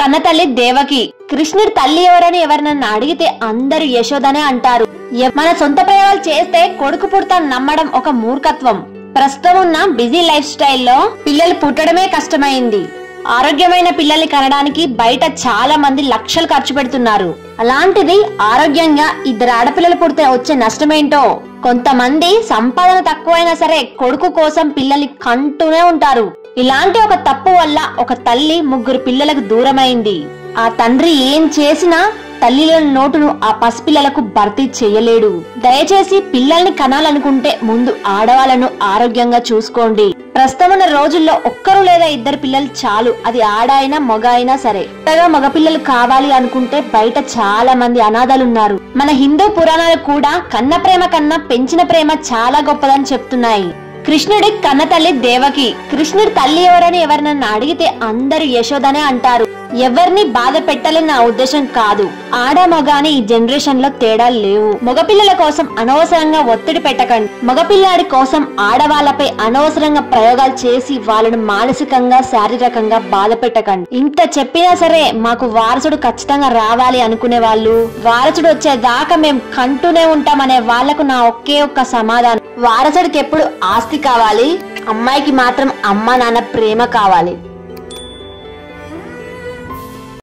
కన్నతల్లి దేవకి. కృష్ణుడి తల్లి ఎవరని ఎవరినన్నా అడిగితే అందరూ యశోదనే అంటారు. మన సొంత ప్రయోగాలు చేస్తే కొడుకు పుడతాను నమ్మడం ఒక మూర్ఖత్వం. ప్రస్తుతం ఉన్న బిజీ లైఫ్ స్టైల్లో పిల్లలు పుట్టడమే కష్టమైంది. ఆరోగ్యమైన పిల్లల్ని కనడానికి బయట చాలా మంది లక్షలు ఖర్చు పెడుతున్నారు. అలాంటిది ఆరోగ్యంగా 2 ఆడపిల్లలు పుడితే వచ్చే నష్టమేంటో. కొంతమంది సంపాదన తక్కువైనా సరే కొడుకు కోసం పిల్లల్ని కంటూనే ఉంటారు. ఇలాంటి ఒక తప్పు వల్ల ఒక తల్లి 3 పిల్లలకు దూరమైంది. ఆ తండ్రి ఏం చేసినా తల్లిలోని నోటును ఆ పసిపిల్లలకు భర్తీ చేయలేడు. దయచేసి పిల్లల్ని కనాలనుకుంటే ముందు ఆడవాళ్లను ఆరోగ్యంగా చూసుకోండి. ప్రస్తుతం ఉన్న రోజుల్లో 1 లేదా 2 పిల్లలు చాలు. అది ఆడ అయినా మగ అయినా సరే. మగ పిల్లలు కావాలి అనుకుంటే బయట చాలా మంది అనాథలున్నారు. మన హిందూ పురాణాలు కూడా కన్న ప్రేమ కన్నా పెంచిన ప్రేమ చాలా గొప్పదని చెప్తున్నాయి. కృష్ణుడి కన్నతల్లి దేవకి. కృష్ణుడి తల్లి ఎవరని ఎవరినన్నా అడిగితే అందరూ యశోదనే అంటారు. ఎవరిని బాధ పెట్టాలని నా ఉద్దేశం కాదు. ఆడ మగ అని ఈ జనరేషన్ లో తేడాలు లేవు. మగపిల్లల కోసం అనవసరంగా ఒత్తిడి పెట్టకండి. మగపిల్లాడి కోసం ఆడవాళ్లపై అనవసరంగా ప్రయోగాలు చేసి వాళ్ళను మానసికంగా శారీరకంగా బాధ పెట్టకండి. ఇంత చెప్పినా సరే మాకు వారసుడు ఖచ్చితంగా రావాలి అనుకునే వాళ్ళు, వారసుడు వచ్చేదాకా మేము కంటూనే ఉంటామనే వాళ్లకు నా ఒకే ఒక్క సమాధానం, వారసుడికి ఎప్పుడు ఆస్తి కావాలి, అమ్మాయికి మాత్రం అమ్మ నాన్న ప్రేమ కావాలి.